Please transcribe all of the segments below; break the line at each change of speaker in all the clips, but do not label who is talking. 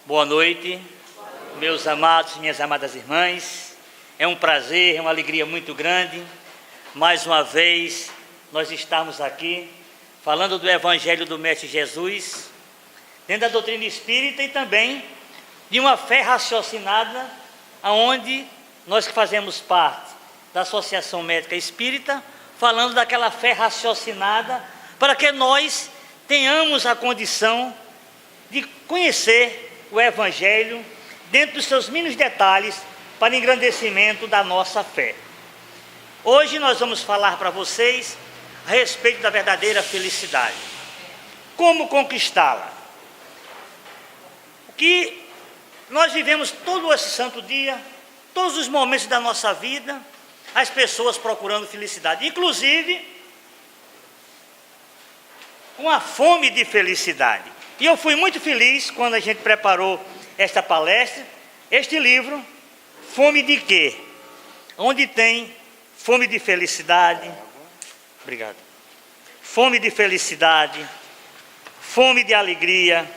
Boa noite, meus amados e minhas amadas irmãs. É um prazer, é uma alegria muito grande, mais uma vez, nós estamos aqui, falando do Evangelho do Mestre Jesus, dentro da doutrina espírita e também de uma fé raciocinada, onde nós que fazemos parte da Associação Médica Espírita, falando daquela fé raciocinada, para que nós tenhamos a condição de conhecer o Evangelho dentro dos seus mínimos detalhes para engrandecimento da nossa fé. Hoje nós vamos falar para vocês a respeito da verdadeira felicidade. Como conquistá-la? O que nós vivemos todo esse santo dia, todos os momentos da nossa vida, as pessoas procurando felicidade, inclusive com a fome de felicidade. E eu fui muito feliz quando a gente preparou esta palestra, este livro, Fome de Quê? Onde tem fome de felicidade, obrigado, fome de felicidade, fome de alegria,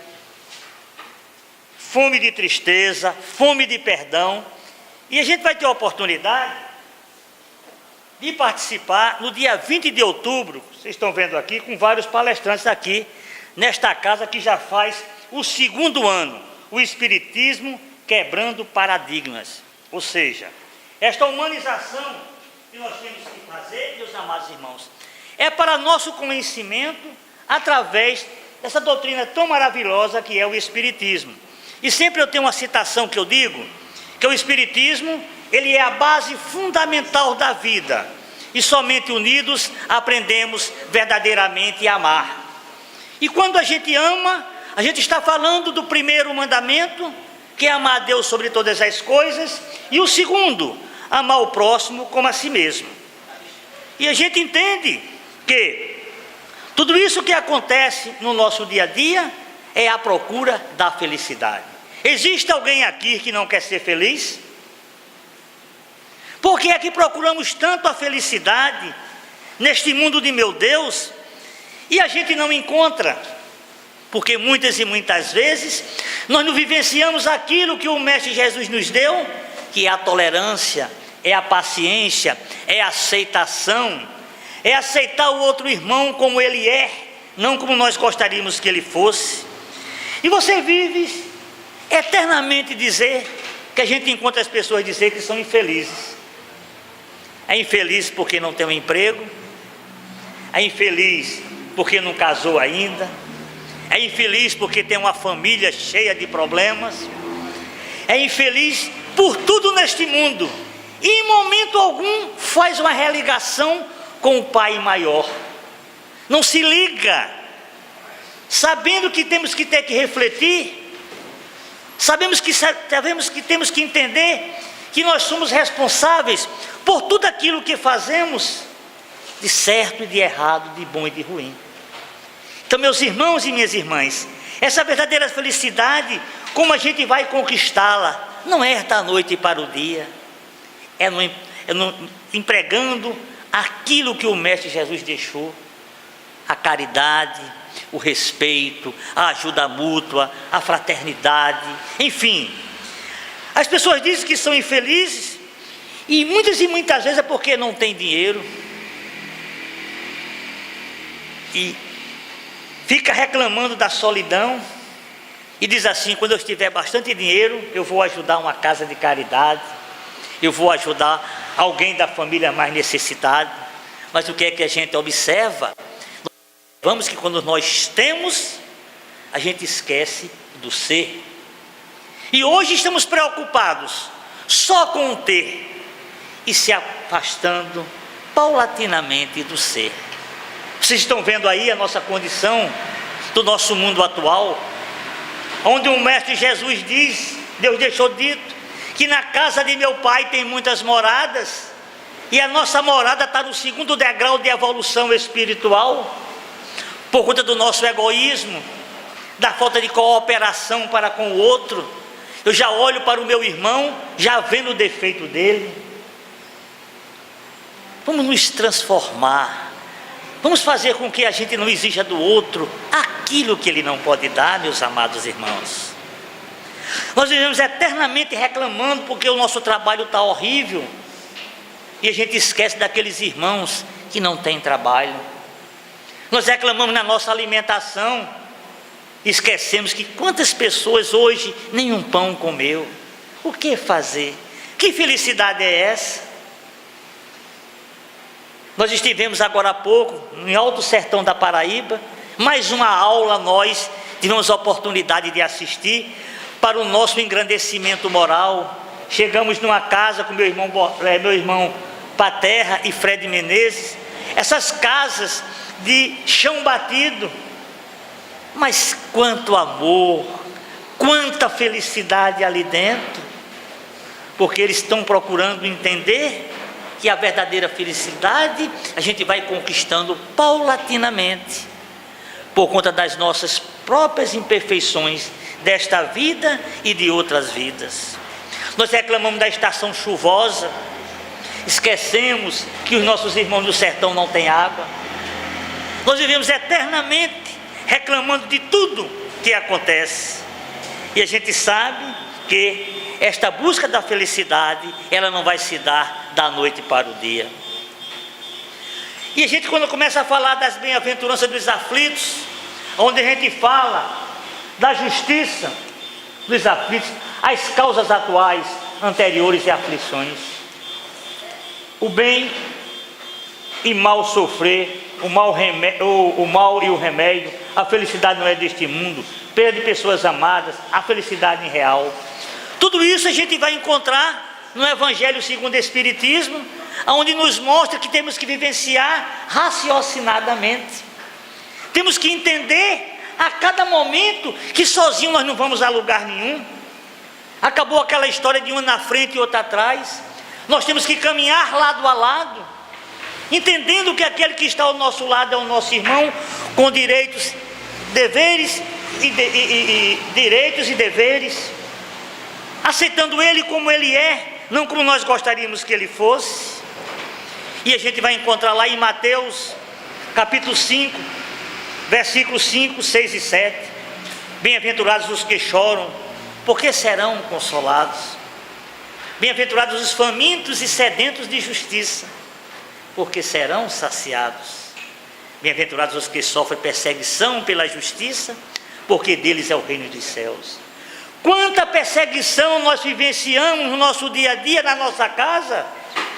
fome de tristeza, fome de perdão. E a gente vai ter a oportunidade de participar no dia 20 de outubro, vocês estão vendo aqui, com vários palestrantes aqui, nesta casa que já faz o 2º ano, o Espiritismo quebrando paradigmas. Ou seja, esta humanização que nós temos que fazer, meus amados irmãos, é para nosso conhecimento através dessa doutrina tão maravilhosa que é o Espiritismo. E sempre eu tenho uma citação que eu digo, que o Espiritismo, ele é a base fundamental da vida, e somente unidos aprendemos verdadeiramente a amar. E quando a gente ama, a gente está falando do primeiro mandamento, que é amar a Deus sobre todas as coisas, e o segundo, amar o próximo como a si mesmo. E a gente entende que tudo isso que acontece no nosso dia a dia é a procura da felicidade. Existe alguém aqui que não quer ser feliz? Por que é que procuramos tanto a felicidade neste mundo de meu Deus e a gente não encontra? Porque muitas e muitas vezes nós não vivenciamos aquilo que o Mestre Jesus nos deu, que é a tolerância, é a paciência, é a aceitação, é aceitar o outro irmão como ele é, não como nós gostaríamos que ele fosse. E você vive eternamente dizer que a gente encontra as pessoas dizer que são infelizes. É infeliz porque não tem um emprego, é infeliz porque não casou ainda, é infeliz porque tem uma família cheia de problemas, é infeliz por tudo neste mundo, e em momento algum faz uma religação com o Pai maior, não se liga, sabendo que temos que ter que refletir, sabemos que temos que entender que nós somos responsáveis por tudo aquilo que fazemos, de certo e de errado, de bom e de ruim. Então, meus irmãos e minhas irmãs, essa verdadeira felicidade, como a gente vai conquistá-la? Não é da noite para o dia, empregando aquilo que o Mestre Jesus deixou, a caridade, o respeito, a ajuda mútua, a fraternidade, enfim. As pessoas dizem que são infelizes, e muitas vezes é porque não tem dinheiro, e fica reclamando da solidão, e diz assim: quando eu tiver bastante dinheiro, eu vou ajudar uma casa de caridade, eu vou ajudar alguém da família mais necessitada. Mas o que é que a gente observa? Vamos que quando nós temos, a gente esquece do ser. E hoje estamos preocupados só com o ter e se afastando paulatinamente do ser. Vocês estão vendo aí a nossa condição do nosso mundo atual, onde o Mestre Jesus diz, Deus deixou dito, que na casa de meu Pai tem muitas moradas, e a nossa morada está no 2º degrau de evolução espiritual, por conta do nosso egoísmo, da falta de cooperação para com o outro. Eu já olho para o meu irmão, já vendo o defeito dele. Vamos nos transformar, vamos fazer com que a gente não exija do outro aquilo que ele não pode dar, meus amados irmãos. Nós vivemos eternamente reclamando porque o nosso trabalho está horrível. E a gente esquece daqueles irmãos que não têm trabalho. Nós reclamamos na nossa alimentação. Esquecemos que quantas pessoas hoje nenhum pão comeu. O que fazer? Que felicidade é essa? Nós estivemos agora há pouco em Alto Sertão da Paraíba. Mais uma aula nós tivemos a oportunidade de assistir para o nosso engrandecimento moral. Chegamos numa casa com meu irmão Paterra e Fred Menezes. Essas casas de chão batido. Mas quanto amor, quanta felicidade ali dentro. Porque eles estão procurando entender que a verdadeira felicidade a gente vai conquistando paulatinamente, por conta das nossas próprias imperfeições desta vida e de outras vidas. Nós reclamamos da estação chuvosa, esquecemos que os nossos irmãos do sertão não têm água. Nós vivemos eternamente reclamando de tudo que acontece, e a gente sabe que esta busca da felicidade, ela não vai se dar da noite para o dia. E a gente, quando começa a falar das bem-aventuranças dos aflitos, onde a gente fala da justiça dos aflitos, as causas atuais, anteriores e aflições, o bem e mal sofrer, o mal e o remédio, a felicidade não é deste mundo, perda de pessoas amadas, a felicidade real. Tudo isso a gente vai encontrar no Evangelho segundo o Espiritismo, onde nos mostra que temos que vivenciar raciocinadamente. Temos que entender a cada momento que sozinho nós não vamos a lugar nenhum. Acabou aquela história de um na frente e outro atrás. Nós temos que caminhar lado a lado, entendendo que aquele que está ao nosso lado é o nosso irmão, com direitos, deveres direitos e deveres, aceitando ele como ele é, não como nós gostaríamos que ele fosse. E a gente vai encontrar lá em Mateus capítulo 5, versículos 5, 6 e 7. Bem-aventurados os que choram, porque serão consolados. Bem-aventurados os famintos e sedentos de justiça, porque serão saciados. Bem-aventurados os que sofrem perseguição pela justiça, porque deles é o reino dos céus. Quanta perseguição nós vivenciamos no nosso dia a dia, na nossa casa,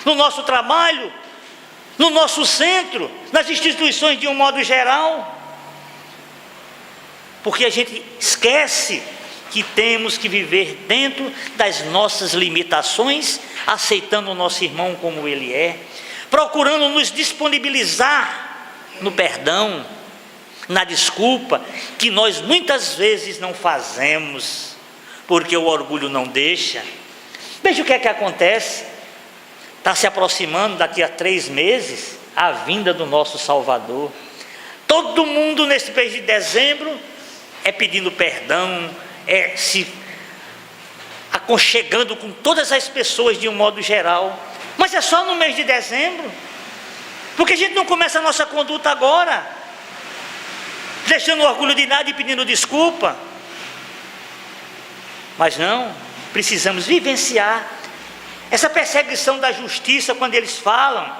no nosso trabalho, no nosso centro, nas instituições de um modo geral. Porque a gente esquece que temos que viver dentro das nossas limitações, aceitando o nosso irmão como ele é, procurando nos disponibilizar no perdão, na desculpa, que nós muitas vezes não fazemos, porque o orgulho não deixa. Veja o que é que acontece. Está se aproximando daqui a 3 meses a vinda do nosso Salvador. Todo mundo nesse mês de dezembro é pedindo perdão, é se aconchegando com todas as pessoas de um modo geral. Mas é só no mês de dezembro. Porque a gente não começa a nossa conduta agora, deixando o orgulho de nada e pedindo desculpa. Mas não, precisamos vivenciar essa perseguição da justiça quando eles falam,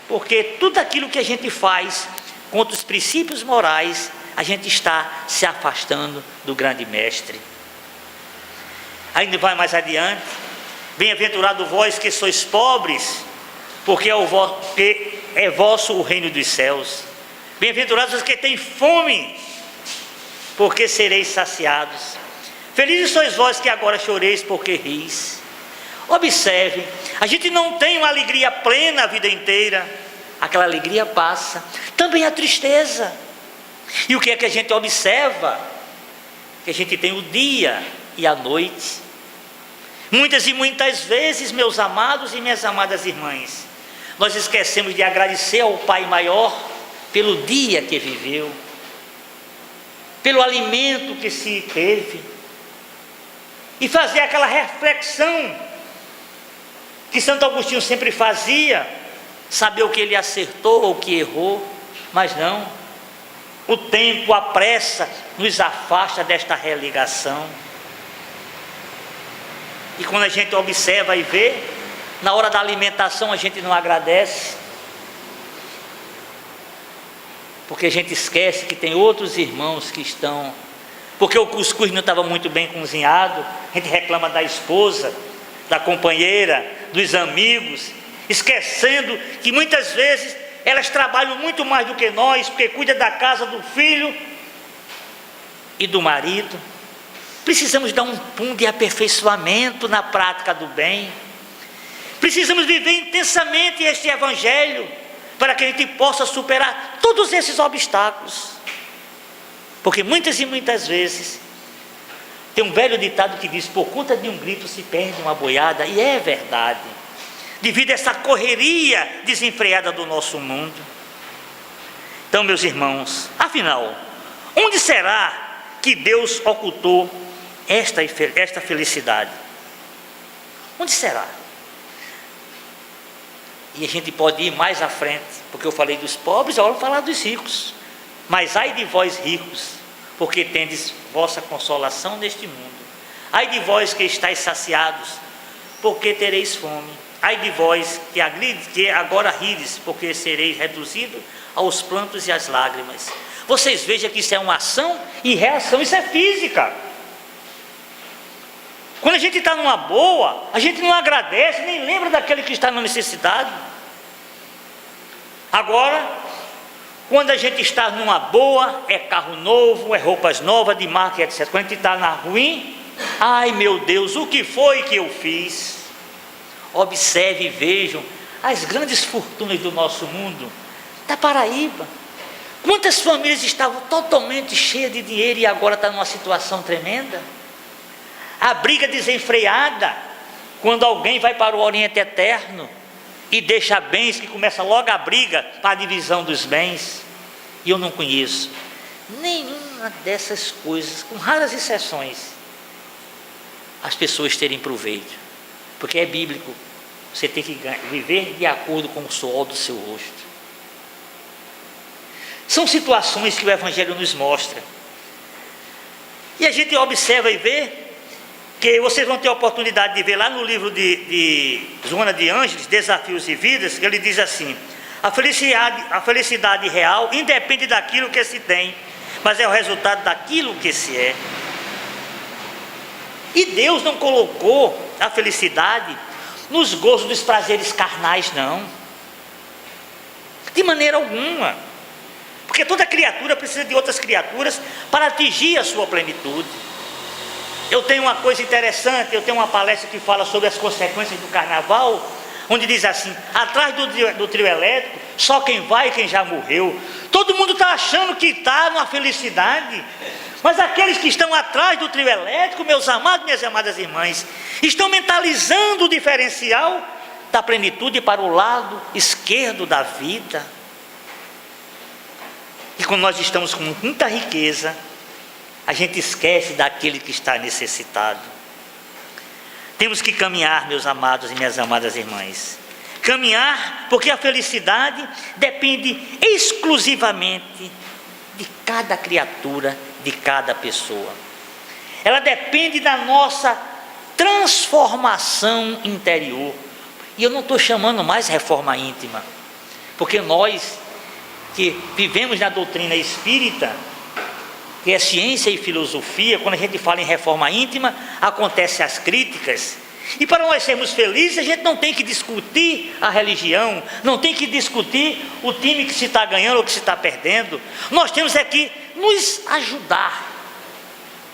porque tudo aquilo que a gente faz contra os princípios morais, a gente está se afastando do grande mestre. Ainda vai mais adiante. Bem-aventurado vós que sois pobres, porque é vosso o reino dos céus. Bem-aventurados os que têm fome, porque sereis saciados. Felizes sois vós que agora choreis, porque ris. Observe, a gente não tem uma alegria plena a vida inteira. Aquela alegria passa. Também a tristeza. E o que é que a gente observa? Que a gente tem o dia e a noite. Muitas e muitas vezes, meus amados e minhas amadas irmãs, nós esquecemos de agradecer ao Pai maior pelo dia que viveu, pelo alimento que se teve, e fazer aquela reflexão que Santo Agostinho sempre fazia, saber o que ele acertou ou o que errou. Mas não, o tempo, a pressa nos afasta desta religação. E quando a gente observa e vê, na hora da alimentação a gente não agradece, porque a gente esquece que tem outros irmãos que estão, porque o cuscuz não estava muito bem cozinhado, a gente reclama da esposa, da companheira, dos amigos, esquecendo que muitas vezes elas trabalham muito mais do que nós, porque cuidam da casa, do filho e do marido. Precisamos dar um pum de aperfeiçoamento na prática do bem. Precisamos viver intensamente este evangelho, para que a gente possa superar todos esses obstáculos. Porque muitas e muitas vezes, tem um velho ditado que diz: por conta de um grito se perde uma boiada, e é verdade, devido a essa correria desenfreada do nosso mundo. Então, meus irmãos, afinal, onde será que Deus ocultou esta felicidade? Onde será? E a gente pode ir mais à frente, porque eu falei dos pobres, agora eu vou falar dos ricos. Mas ai de vós ricos, porque tendes vossa consolação neste mundo. Ai de vós que estáis saciados, porque tereis fome. Ai de vós que agora rides, porque sereis reduzidos aos prantos e às lágrimas. Vocês vejam que isso é uma ação e reação, isso é física. Quando a gente está numa boa, a gente não agradece, nem lembra daquele que está na necessidade. Agora, quando a gente está numa boa, é carro novo, é roupas novas, de marca, etc. Quando a gente está na ruim, ai meu Deus, o que foi que eu fiz? Observe e vejam as grandes fortunas do nosso mundo, da Paraíba. Quantas famílias estavam totalmente cheias de dinheiro e agora está numa situação tremenda? A briga desenfreada, quando alguém vai para o Oriente Eterno e deixa bens, que começa logo a briga para a divisão dos bens. E eu não conheço nenhuma dessas coisas, com raras exceções, as pessoas terem proveito, porque é bíblico, você tem que viver de acordo com o suor do seu rosto. São situações que o Evangelho nos mostra, e a gente observa e vê, que vocês vão ter a oportunidade de ver lá no livro de Joana de Ângeles, Desafios e Vidas, que ele diz assim: a felicidade real independe daquilo que se tem, mas é o resultado daquilo que se é. E Deus não colocou a felicidade nos gozos dos prazeres carnais, não, de maneira alguma, porque toda criatura precisa de outras criaturas para atingir a sua plenitude. Eu tenho uma coisa interessante, eu tenho uma palestra que fala sobre as consequências do carnaval, onde diz assim: atrás do trio elétrico, só quem vai quem já morreu. Todo mundo está achando que está numa felicidade, mas aqueles que estão atrás do trio elétrico, meus amados, minhas amadas irmãs, estão mentalizando o diferencial da plenitude para o lado esquerdo da vida. E quando nós estamos com muita riqueza, a gente esquece daquele que está necessitado. Temos que caminhar, meus amados e minhas amadas irmãs. Caminhar, porque a felicidade depende exclusivamente de cada criatura, de cada pessoa. Ela depende da nossa transformação interior. E eu não estou chamando mais reforma íntima, porque nós que vivemos na doutrina espírita, que é ciência e filosofia, quando a gente fala em reforma íntima, acontecem as críticas. E para nós sermos felizes, a gente não tem que discutir a religião, não tem que discutir o time que se está ganhando ou que se está perdendo. Nós temos é que nos ajudar,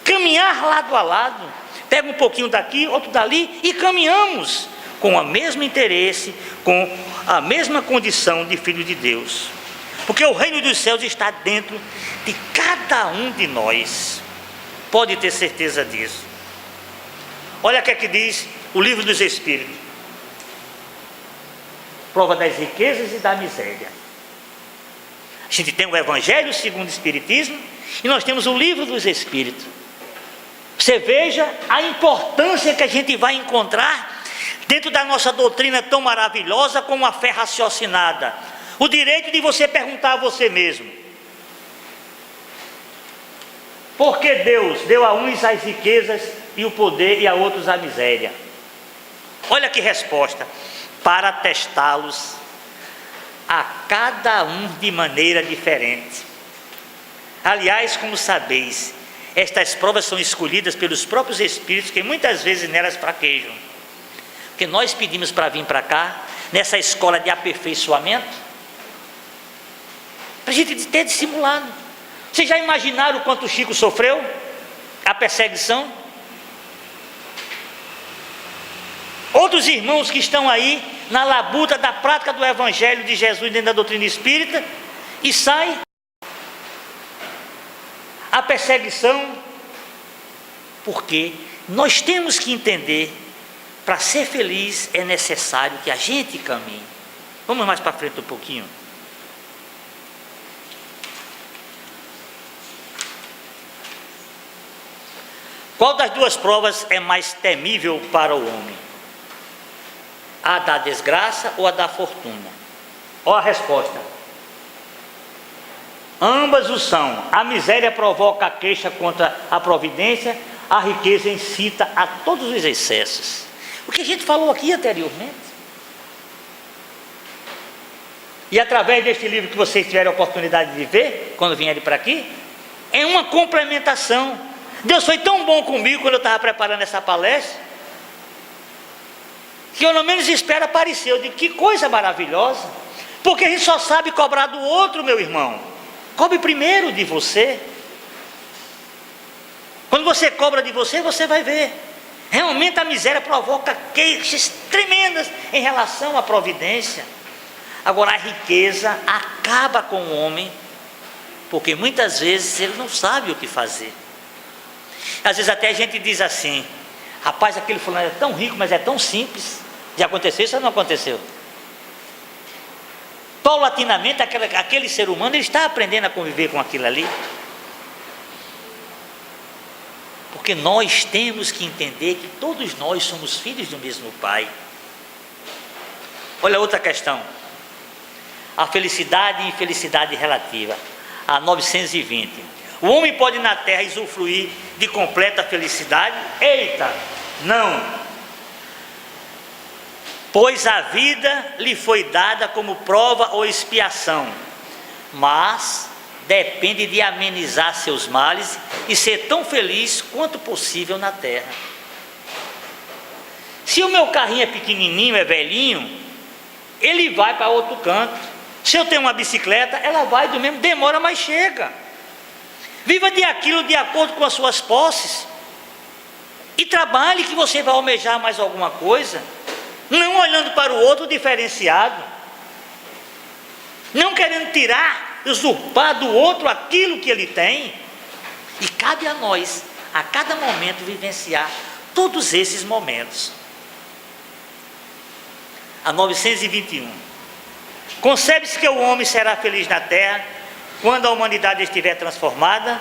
caminhar lado a lado, pega um pouquinho daqui, outro dali, e caminhamos com o mesmo interesse, com a mesma condição de filho de Deus. Porque o reino dos céus está dentro de cada um de nós. Pode ter certeza disso. Olha o que é que diz o livro dos Espíritos. Prova das riquezas e da miséria. A gente tem o Evangelho segundo o Espiritismo e nós temos o livro dos Espíritos. Você veja a importância que a gente vai encontrar dentro da nossa doutrina tão maravilhosa como a fé raciocinada. O direito de você perguntar a você mesmo: por que Deus deu a uns as riquezas e o poder e a outros a miséria? Olha que resposta: para testá-los a cada um de maneira diferente. Aliás, como sabeis, estas provas são escolhidas pelos próprios Espíritos, que muitas vezes nelas fraquejam. Porque nós pedimos para vir para cá, nessa escola de aperfeiçoamento, para a gente ter dissimulado. Vocês já imaginaram o quanto o Chico sofreu? A perseguição? Outros irmãos que estão aí na labuta da prática do Evangelho de Jesus dentro da doutrina espírita, e sai a perseguição, porque nós temos que entender, para ser feliz é necessário que a gente caminhe. Vamos mais para frente um pouquinho. Qual das duas provas é mais temível para o homem? A da desgraça ou a da fortuna? Olha a resposta: ambas o são. A miséria provoca a queixa contra a providência, a riqueza incita a todos os excessos. O que a gente falou aqui anteriormente. E através deste livro que vocês tiveram a oportunidade de ver, quando vierem para aqui, é uma complementação. Deus foi tão bom comigo quando eu estava preparando essa palestra, que eu não menos espero aparecer. Eu digo, que coisa maravilhosa, porque a gente só sabe cobrar do outro, meu irmão. Cobre primeiro de você. Quando você cobra de você, você vai ver. Realmente a miséria provoca queixas tremendas em relação à providência. Agora a riqueza acaba com o homem, porque muitas vezes ele não sabe o que fazer. Às vezes até a gente diz assim: rapaz, aquele fulano é tão rico, mas é tão simples. Já aconteceu isso ou não aconteceu? Paulatinamente aquele ser humano, ele está aprendendo a conviver com aquilo ali. Porque nós temos que entender que todos nós somos filhos do mesmo Pai. Olha outra questão: a felicidade e infelicidade relativa. A 920. O homem pode na terra usufruir de completa felicidade? Eita, não. Pois a vida lhe foi dada como prova ou expiação, mas depende de amenizar seus males e ser tão feliz quanto possível na terra. Se o meu carrinho é pequenininho, é velhinho, ele vai para outro canto. Se eu tenho uma bicicleta, ela vai do mesmo, demora, mas chega. Viva de aquilo de acordo com as suas posses, e trabalhe que você vai almejar mais alguma coisa, não olhando para o outro diferenciado, não querendo tirar, usurpar do outro aquilo que ele tem. E cabe a nós, a cada momento, vivenciar todos esses momentos. A 921. Concebe-se que o homem será feliz na terra quando a humanidade estiver transformada.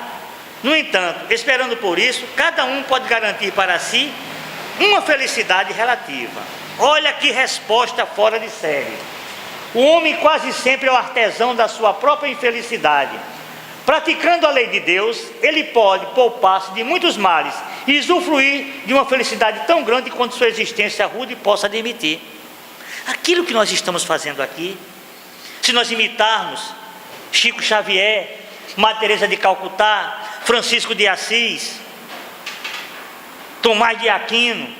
No entanto, esperando por isso, cada um pode garantir para si uma felicidade relativa. Olha que resposta fora de série. O homem quase sempre é o artesão da sua própria infelicidade. Praticando a lei de Deus, ele pode poupar-se de muitos males e usufruir de uma felicidade tão grande quanto sua existência rude possa admitir. Aquilo que nós estamos fazendo aqui, se nós imitarmos Chico Xavier, Madre Teresa de Calcutá, Francisco de Assis, Tomás de Aquino,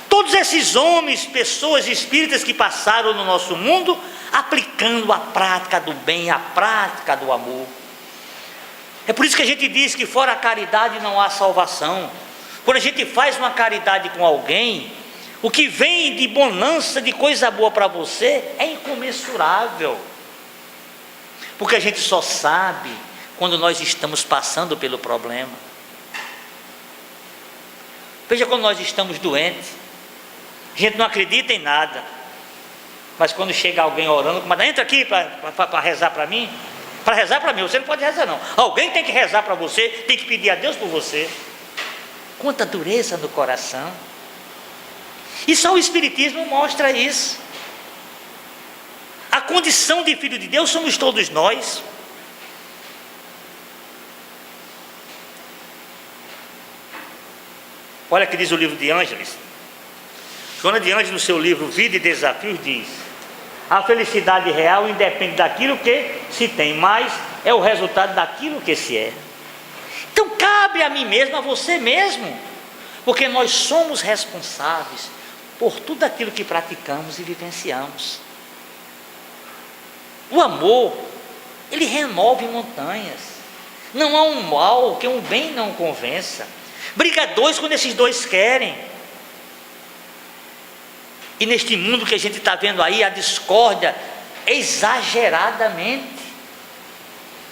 todos esses homens, pessoas espíritas que passaram no nosso mundo, aplicando a prática do bem, a prática do amor. É por isso que a gente diz que fora a caridade não há salvação. Quando a gente faz uma caridade com alguém, o que vem de bonança, de coisa boa para você, é incomensurável. Porque a gente só sabe quando nós estamos passando pelo problema. Veja, quando nós estamos doentes, a gente não acredita em nada, mas quando chega alguém orando, mas entra aqui para rezar para mim. Para rezar para mim, você não pode rezar não. Alguém tem que rezar para você, tem que pedir a Deus por você. Quanta dureza no coração. E só o Espiritismo mostra isso. A condição de filho de Deus somos todos nós. Olha o que diz o livro de Ângeles. Joana de Ângeles, no seu livro Vida e Desafios, diz: a felicidade real independe daquilo que se tem, mas é o resultado daquilo que se é. Então cabe a mim mesmo, a você mesmo, porque nós somos responsáveis por tudo aquilo que praticamos e vivenciamos. O amor, ele remove montanhas. Não há um mal que um bem não convença. Briga dois quando esses dois querem. E neste mundo que a gente está vendo aí, a discórdia exageradamente.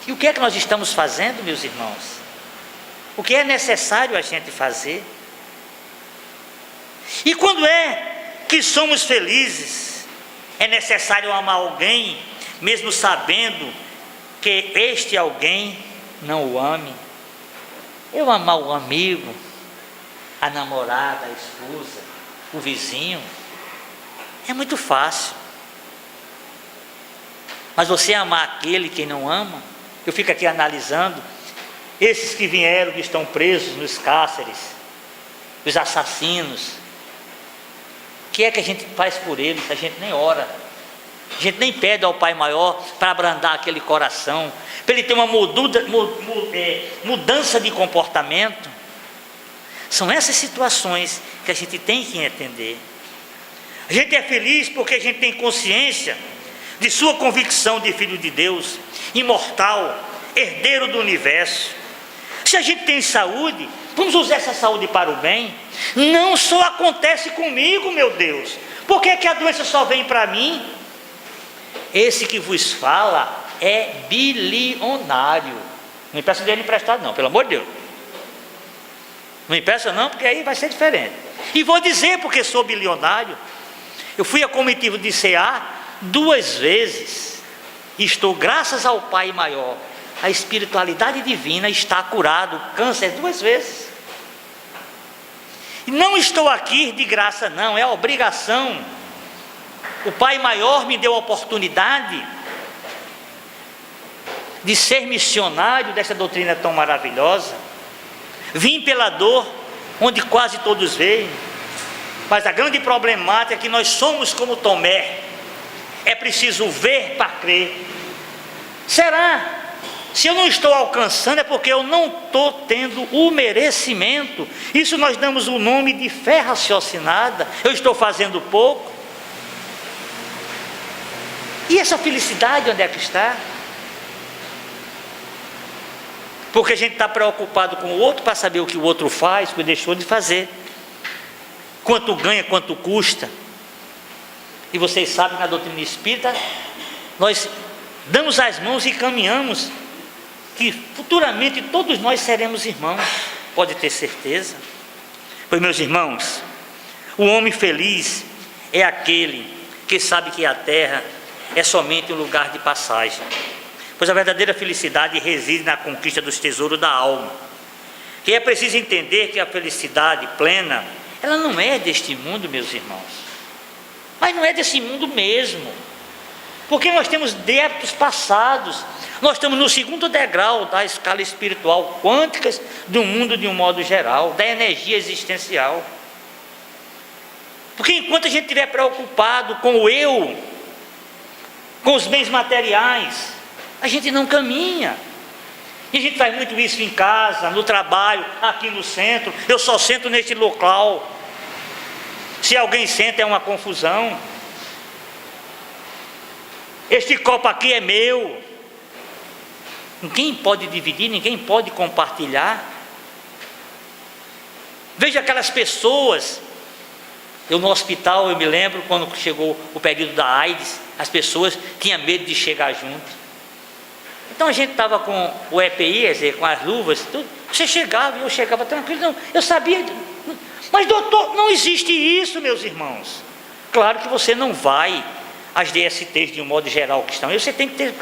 E o que é que nós estamos fazendo, meus irmãos? O que é necessário a gente fazer? E quando é que somos felizes? É necessário amar alguém, mesmo sabendo que este alguém não o ame. Eu amar o amigo, a namorada, a esposa, o vizinho, é muito fácil. Mas você amar aquele que não ama, eu fico aqui analisando esses que vieram, que estão presos nos cárceres, os assassinos. O que é que a gente faz por eles? A gente nem ora, a gente nem pede ao Pai Maior para abrandar aquele coração, para ele ter uma mudança de comportamento. São essas situações que a gente tem que entender. A gente é feliz porque a gente tem consciência de sua convicção de filho de Deus, imortal, herdeiro do universo. Se a gente tem saúde, vamos usar essa saúde para o bem. Não só acontece comigo, meu Deus. Por que é que a doença só vem para mim? Esse que vos fala é bilionário. Não me peça dinheiro emprestado não, pelo amor de Deus. Não me peça não, porque aí vai ser diferente. E vou dizer porque sou bilionário. Eu fui a comitiva de CA 2 vezes. E estou, graças ao Pai Maior, a espiritualidade divina, está curado o câncer 2 vezes. E não estou aqui de graça não, é a obrigação. O Pai Maior me deu a oportunidade de ser missionário dessa doutrina tão maravilhosa. Vim pela dor, onde quase todos veem. Mas a grande problemática é que nós somos como Tomé. É preciso ver para crer. Será? Se eu não estou alcançando é porque eu não estou tendo o merecimento. Isso nós damos o nome de fé raciocinada. Eu estou fazendo pouco. E essa felicidade onde é que está? Porque a gente está preocupado com o outro para saber o que o outro faz, o que deixou de fazer. Quanto ganha, quanto custa. E vocês sabem, na doutrina espírita, nós damos as mãos e caminhamos, que futuramente todos nós seremos irmãos, pode ter certeza. Pois, meus irmãos, o homem feliz é aquele que sabe que a terra é somente um lugar de passagem, pois a verdadeira felicidade reside na conquista dos tesouros da alma. E é preciso entender que a felicidade plena, ela não é deste mundo, meus irmãos, mas não é desse mundo mesmo, porque nós temos débitos passados. Nós estamos no 2º degrau da escala espiritual quânticas do mundo de um modo geral, da energia existencial. Porque enquanto a gente estiver preocupado com o eu, com os bens materiais, a gente não caminha. E a gente faz muito isso em casa, no trabalho, aqui no centro. Eu só sento neste local. Se alguém senta é uma confusão. Este copo aqui é meu. Ninguém pode dividir, ninguém pode compartilhar. Veja aquelas pessoas. Eu no hospital, eu me lembro quando chegou o período da AIDS, as pessoas tinham medo de chegar junto. Então a gente estava com o EPI, quer dizer, com as luvas, tudo. Você chegava e eu chegava tranquilo. Não, eu sabia. Mas doutor, não existe isso, meus irmãos. Claro que você não vai às DSTs de um modo geral que estão. Você tem que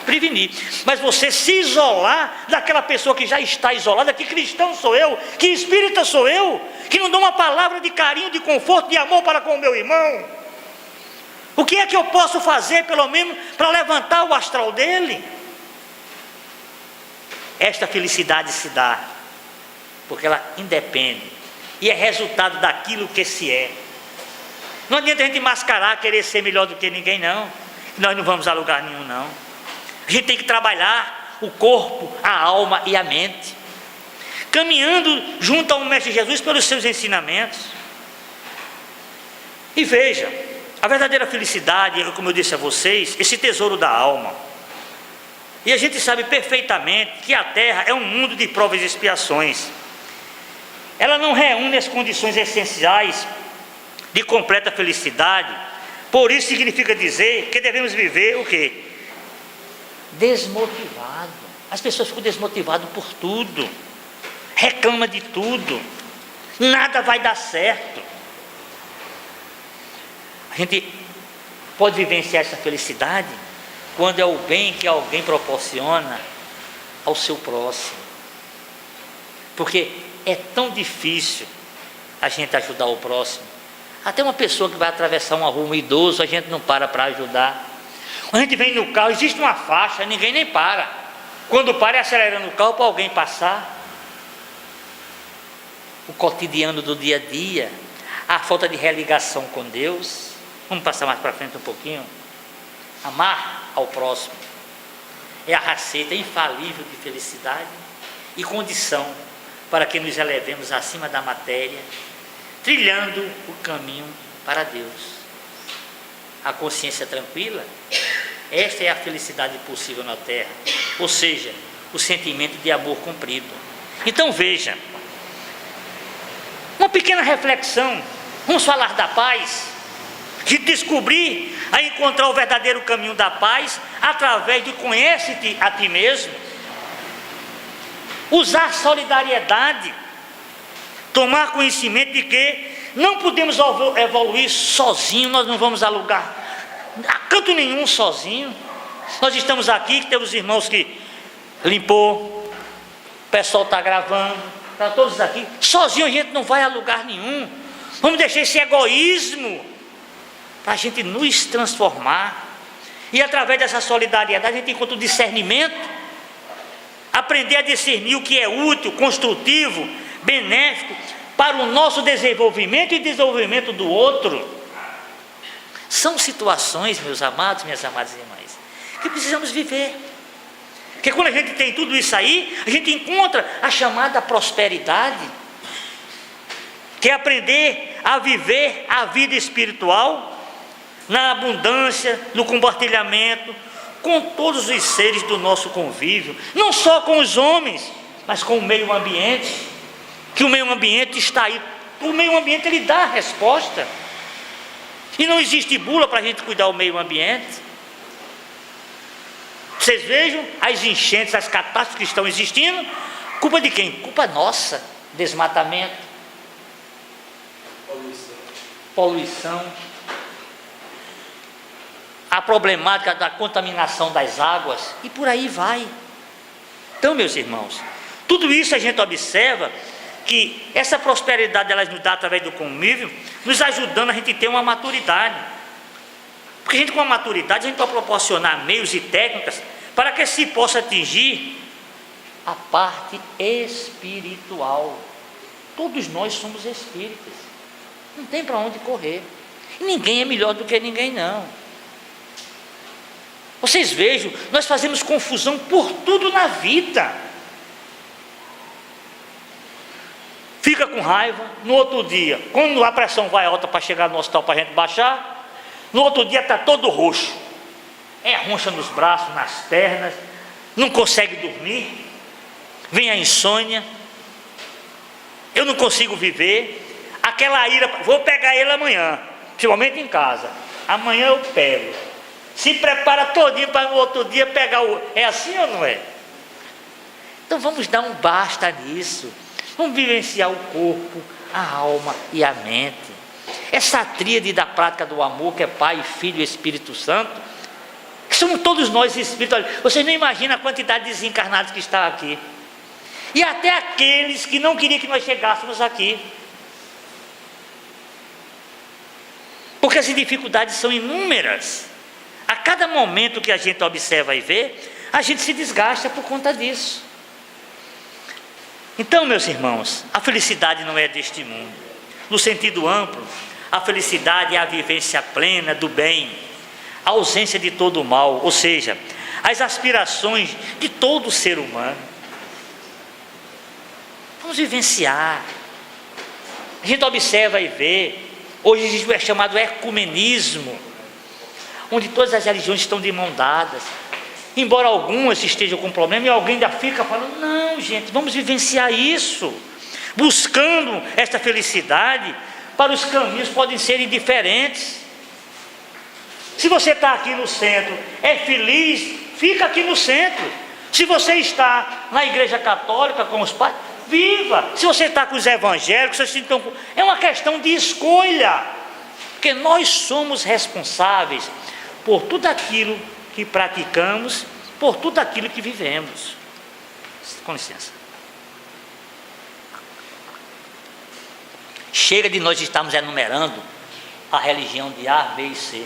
prevenir. Mas você se isolar daquela pessoa que já está isolada, que cristão sou eu, que espírita sou eu, que não dou uma palavra de carinho, de conforto, de amor para com o meu irmão. O que é que eu posso fazer, pelo menos, para levantar o astral dele? Esta felicidade se dá porque ela independe e é resultado daquilo que se é. Não adianta a gente mascarar, querer ser melhor do que ninguém, não. Nós não vamos a lugar nenhum, não. A gente tem que trabalhar o corpo, a alma e a mente, caminhando junto ao Mestre Jesus pelos seus ensinamentos. E veja, a verdadeira felicidade, como eu disse a vocês, esse tesouro da alma. E a gente sabe perfeitamente que a terra é um mundo de provas e expiações. Ela não reúne as condições essenciais de completa felicidade. Por isso significa dizer que devemos viver o quê? Desmotivado. As pessoas ficam desmotivadas por tudo, reclamam de tudo, nada vai dar certo. A gente pode vivenciar essa felicidade quando é o bem que alguém proporciona ao seu próximo, porque é tão difícil a gente ajudar o próximo. Até uma pessoa que vai atravessar uma rua, um idoso, a gente não para ajudar. Quando a gente vem no carro, existe uma faixa, ninguém nem para. Quando para, é acelerando o carro para alguém passar. O cotidiano do dia a dia, a falta de religação com Deus. Vamos passar mais para frente um pouquinho. Amar ao próximo é a receita infalível de felicidade e condição para que nos elevemos acima da matéria, trilhando o caminho para Deus. A consciência tranquila, esta é a felicidade possível na terra, ou seja, o sentimento de amor cumprido. Então veja, uma pequena reflexão, vamos falar da paz, de descobrir a encontrar o verdadeiro caminho da paz através de conhece-te a ti mesmo, usar solidariedade, tomar conhecimento de que não podemos evoluir sozinho, nós não vamos a canto nenhum sozinho. Nós estamos aqui, que temos irmãos que limpou, o pessoal está gravando, está todos aqui. Sozinho a gente não vai a lugar nenhum. Vamos deixar esse egoísmo para a gente nos transformar. E através dessa solidariedade a gente encontra o discernimento, aprender a discernir o que é útil, construtivo, benéfico para o nosso desenvolvimento e desenvolvimento do outro. São situações, meus amados, minhas amadas irmãs, que precisamos viver. Porque quando a gente tem tudo isso aí, a gente encontra a chamada prosperidade, que é aprender a viver a vida espiritual na abundância, no compartilhamento com todos os seres do nosso convívio, não só com os homens, mas com o meio ambiente, que o meio ambiente está aí. O meio ambiente ele dá a resposta, e não existe bula para a gente cuidar do meio ambiente. Vocês vejam as enchentes, as catástrofes que estão existindo, culpa de quem? Culpa nossa. Desmatamento, poluição, a problemática da contaminação das águas, e por aí vai. Então, meus irmãos, tudo isso a gente observa que essa prosperidade ela nos dá através do convívio, nos ajudando a gente ter uma maturidade. Porque a gente, com a maturidade, a gente pode proporcionar meios e técnicas para que se possa atingir a parte espiritual. Todos nós somos espíritas, não tem para onde correr, e ninguém é melhor do que ninguém, não. Vocês vejam, nós fazemos confusão por tudo na vida. Fica com raiva, no outro dia, quando a pressão vai alta para chegar no hospital para a gente baixar, no outro dia está todo roxo, é roncha nos braços, nas pernas, não consegue dormir, vem a insônia, eu não consigo viver, aquela ira, vou pegar ele amanhã, principalmente em casa, amanhã eu pego, se prepara todinho para no outro dia pegar é assim ou não é? Então vamos dar um basta nisso. Vamos vivenciar o corpo, a alma e a mente. Essa tríade da prática do amor, que é Pai, Filho e Espírito Santo, que somos todos nós espíritos. Vocês não imaginam a quantidade de desencarnados que está aqui. E até aqueles que não queriam que nós chegássemos aqui. Porque as dificuldades são inúmeras. A cada momento que a gente observa e vê, a gente se desgasta por conta disso. Então, meus irmãos, a felicidade não é deste mundo. No sentido amplo, A felicidade é a vivência plena do bem, a ausência de todo o mal, ou seja, as aspirações de todo ser humano. Vamos vivenciar. A gente observa e vê, hoje existe o chamado ecumenismo, onde todas as religiões estão de mão dadas, embora algumas estejam com problema, e alguém ainda fica falando, não gente, vamos vivenciar isso, buscando esta felicidade. Para os caminhos podem ser diferentes. Se você está aqui no centro, é feliz, fica aqui no centro. Se você está na igreja católica com os pais, viva. Se você está com os evangélicos, é uma questão de escolha, porque nós somos responsáveis por tudo aquilo que praticamos, por tudo aquilo que vivemos. Com licença. Chega de nós estarmos enumerando a religião de A, B e C.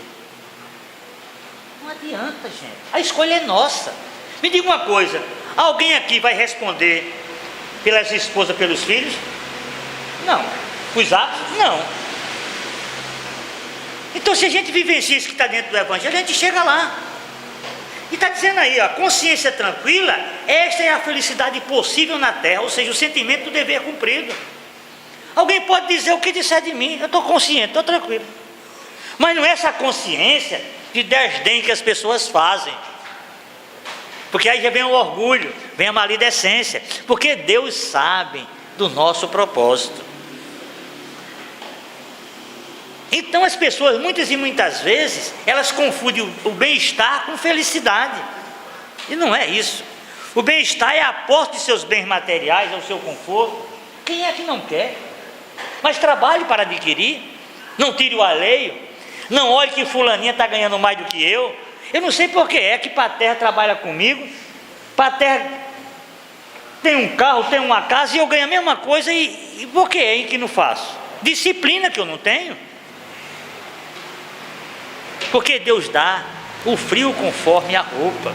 Não adianta, gente. A escolha é nossa. Me diga uma coisa: alguém aqui vai responder pelas esposas, pelos filhos? Não. Os atos? Não. Então, se a gente vivencia isso que está dentro do Evangelho, a gente chega lá. E está dizendo aí, ó, consciência tranquila, esta é a felicidade possível na terra, ou seja, o sentimento do dever cumprido. Alguém pode dizer o que disser de mim, eu estou consciente, estou tranquilo. Mas não é essa consciência de desdém que as pessoas fazem, porque aí já vem o orgulho, vem a maledicência, porque Deus sabe do nosso propósito. Então as pessoas, muitas e muitas vezes, elas confundem o bem-estar com felicidade, e não é isso. O bem-estar é a posse de seus bens materiais, ao seu conforto. Quem é que não quer? Mas trabalhe para adquirir, não tire o alheio, não olhe que fulaninha está ganhando mais do que eu. Eu não sei por que é que Paterra trabalha comigo, Paterra tem um carro, tem uma casa, e eu ganho a mesma coisa, e por que é que não faço? Disciplina que eu não tenho. Porque Deus dá o frio conforme a roupa,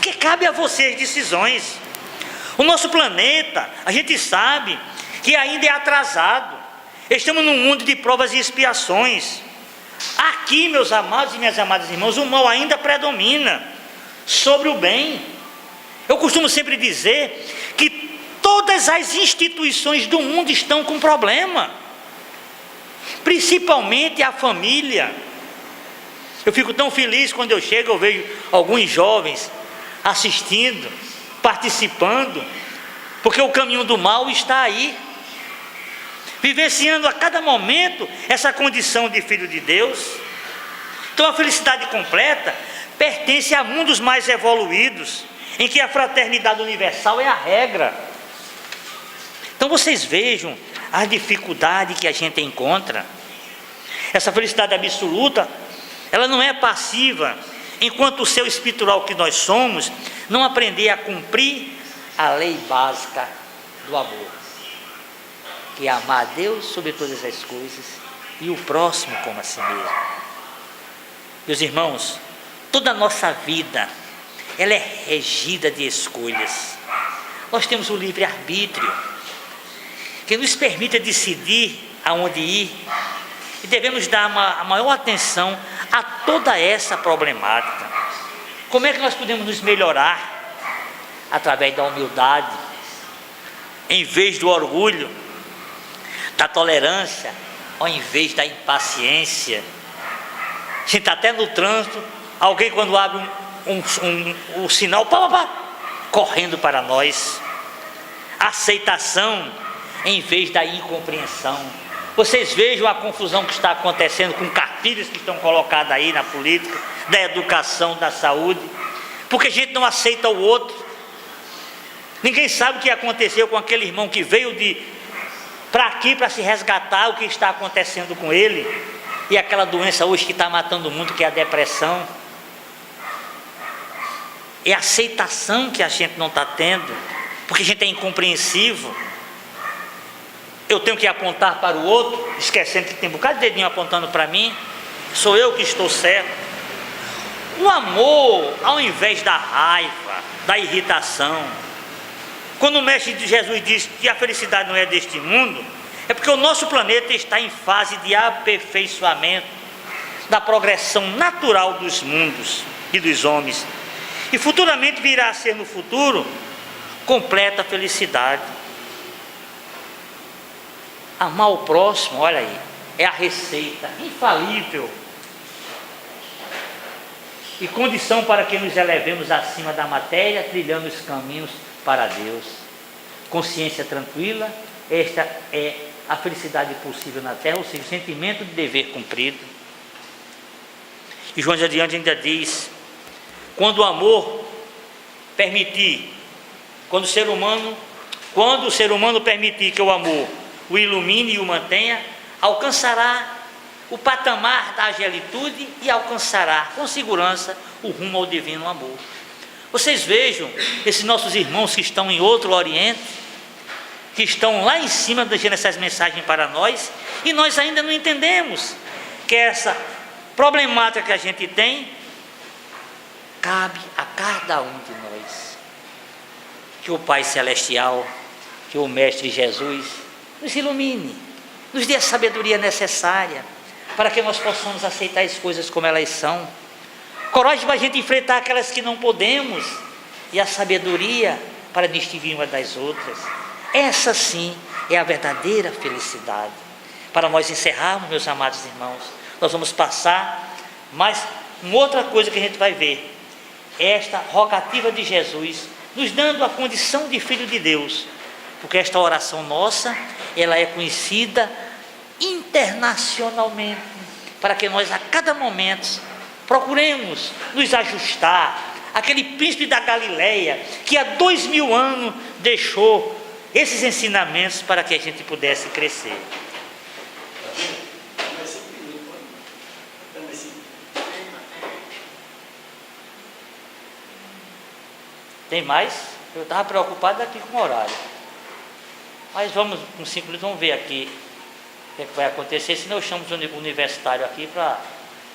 que cabe a você as decisões. O nosso planeta, a gente sabe que ainda é atrasado. Estamos num mundo de provas e expiações. Aqui, meus amados e minhas amadas irmãos, o mal ainda predomina sobre o bem. Eu costumo sempre dizer que todas as instituições do mundo estão com problema, principalmente a família. Eu fico tão feliz quando eu chego, eu vejo alguns jovens assistindo, participando, porque o caminho do mal está aí, vivenciando a cada momento essa condição de filho de Deus. Então a felicidade completa pertence a mundos mais evoluídos, em que a fraternidade universal é a regra. Então vocês vejam a dificuldade que a gente encontra. Essa felicidade absoluta, ela não é passiva, enquanto o ser espiritual que nós somos não aprender a cumprir a lei básica do amor, que é amar a Deus sobre todas as coisas e o próximo como a si mesmo. Meus irmãos, toda a nossa vida, ela é regida de escolhas. Nós temos o livre-arbítrio, que nos permite decidir aonde ir, e devemos dar a maior atenção a toda essa problemática. Como é que nós podemos nos melhorar? Através da humildade, em vez do orgulho, da tolerância, ao invés da impaciência. A gente está até no trânsito, alguém quando abre um sinal, correndo para nós. Aceitação em vez da incompreensão. Vocês vejam a confusão que está acontecendo com cartilhas que estão colocadas aí na política, da educação, da saúde, porque a gente não aceita o outro. Ninguém sabe o que aconteceu com aquele irmão que veio para aqui para se resgatar, o que está acontecendo com ele, e aquela doença hoje que está matando o mundo, que é a depressão. É a aceitação que a gente não está tendo, porque a gente é incompreensivo. Eu tenho que apontar para o outro, esquecendo que tem um bocado de dedinho apontando para mim, sou eu que estou certo. O amor, ao invés da raiva, da irritação. Quando o mestre de Jesus diz que a felicidade não é deste mundo, É porque o nosso planeta está em fase de aperfeiçoamento da progressão natural dos mundos e dos homens. E futuramente virá a ser no futuro completa felicidade. Amar o próximo, olha aí, é a receita infalível e condição para que nos elevemos acima da matéria, trilhando os caminhos para Deus. Consciência tranquila, esta é a felicidade possível na terra, ou seja, o sentimento de dever cumprido. E João de adiante ainda diz: quando o amor permitir, quando o ser humano permitir que o amor o ilumine e o mantenha, alcançará o patamar da angelitude e alcançará com segurança o rumo ao divino amor. Vocês vejam esses nossos irmãos que estão em outro Oriente, que estão lá em cima deixando essas mensagens para nós, e nós ainda não entendemos que essa problemática que a gente tem cabe a cada um de nós. Que o Pai Celestial, que o Mestre Jesus nos ilumine, nos dê a sabedoria necessária para que nós possamos aceitar as coisas como elas são, coragem para a gente enfrentar aquelas que não podemos, e a sabedoria para distinguir uma das outras. Essa sim é a verdadeira felicidade. Para nós encerrarmos, meus amados irmãos, nós vamos passar mais uma outra coisa que a gente vai ver: esta rogativa de Jesus nos dando a condição de filho de Deus, porque esta oração nossa, ela é conhecida internacionalmente, para que nós a cada momento procuremos nos ajustar àquele príncipe da Galileia que há 2000 anos deixou esses ensinamentos para que a gente pudesse crescer. Tem mais? Eu estava preocupado aqui com o horário. Mas vamos, com 5 minutos, vamos ver aqui o que é que vai acontecer. Senão eu chamo o universitário aqui para...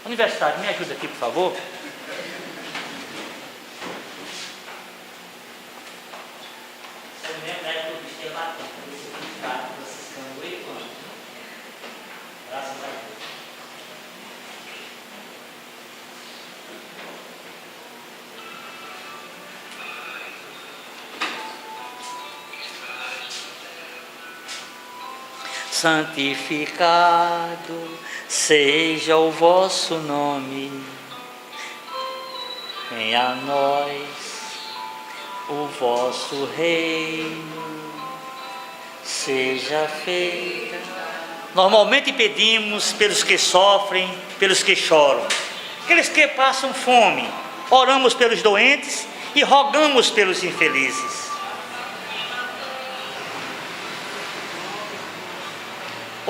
Universitário, me ajuda aqui, por favor. Santificado seja o vosso nome, venha a nós o vosso reino, seja feita. Normalmente pedimos pelos que sofrem, pelos que choram, aqueles que passam fome, oramos pelos doentes e rogamos pelos infelizes.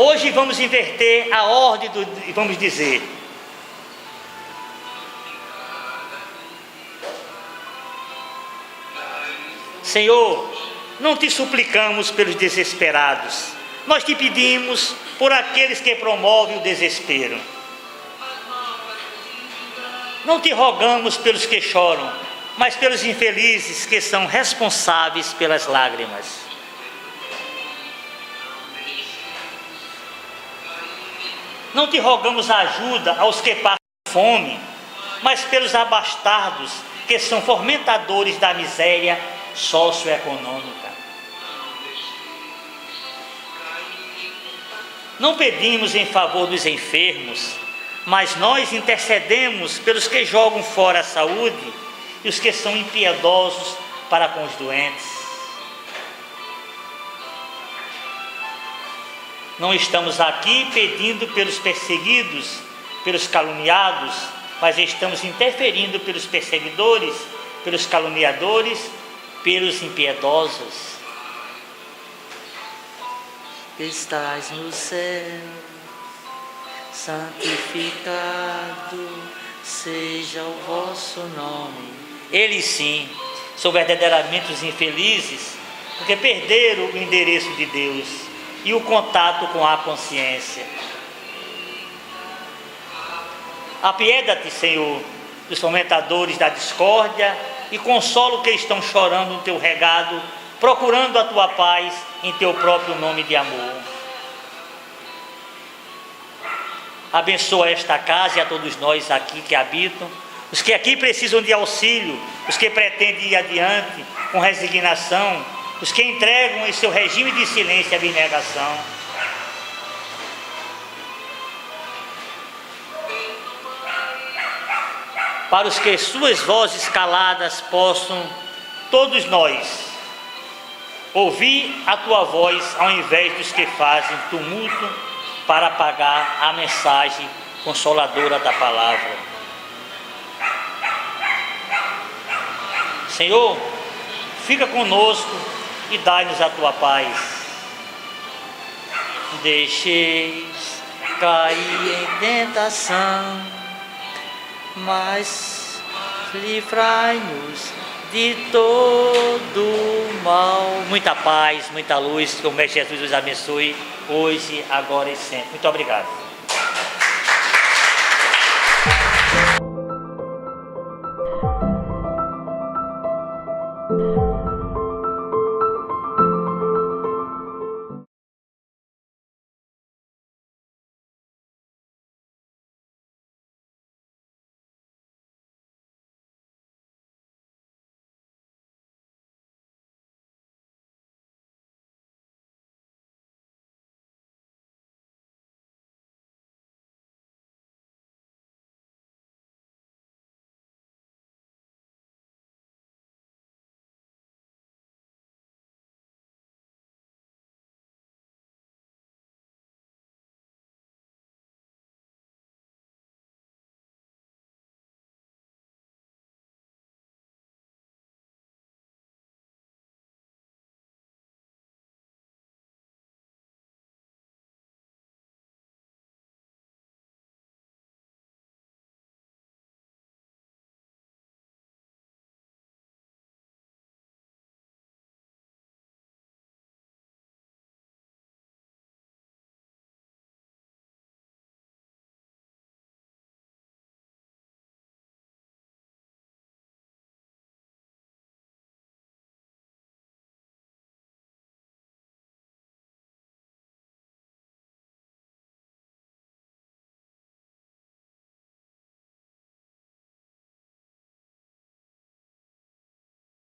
Hoje vamos inverter a ordem e vamos dizer: Senhor, não te suplicamos pelos desesperados, nós te pedimos por aqueles que promovem o desespero. Não te rogamos pelos que choram, mas pelos infelizes que são responsáveis pelas lágrimas. Não te rogamos a ajuda aos que passam fome, mas pelos abastados que são fomentadores da miséria socioeconômica. Não pedimos em favor dos enfermos, mas nós intercedemos pelos que jogam fora a saúde e os que são impiedosos para com os doentes. Não estamos aqui pedindo pelos perseguidos, pelos caluniados, mas estamos interferindo pelos perseguidores, pelos caluniadores, pelos impiedosos. Estás no céu, santificado seja o vosso nome. Eles sim são verdadeiramente os infelizes, porque perderam o endereço de Deus e o contato com a consciência. Apieda-te, Senhor, dos fomentadores da discórdia e consola os que estão chorando no teu regado, procurando a tua paz em teu próprio nome de amor. Abençoa esta casa e a todos nós aqui que habitam, os que aqui precisam de auxílio, os que pretendem ir adiante com resignação, os que entregam em seu regime de silêncio e abnegação. Para os que suas vozes caladas possam, todos nós, ouvir a tua voz ao invés dos que fazem tumulto para apagar a mensagem consoladora da palavra. Senhor, fica conosco e dai-nos a tua paz. Deixeis cair em tentação, mas livrai-nos de todo mal. Muita paz, muita luz, que o Mestre Jesus os abençoe, hoje, agora e sempre. Muito obrigado.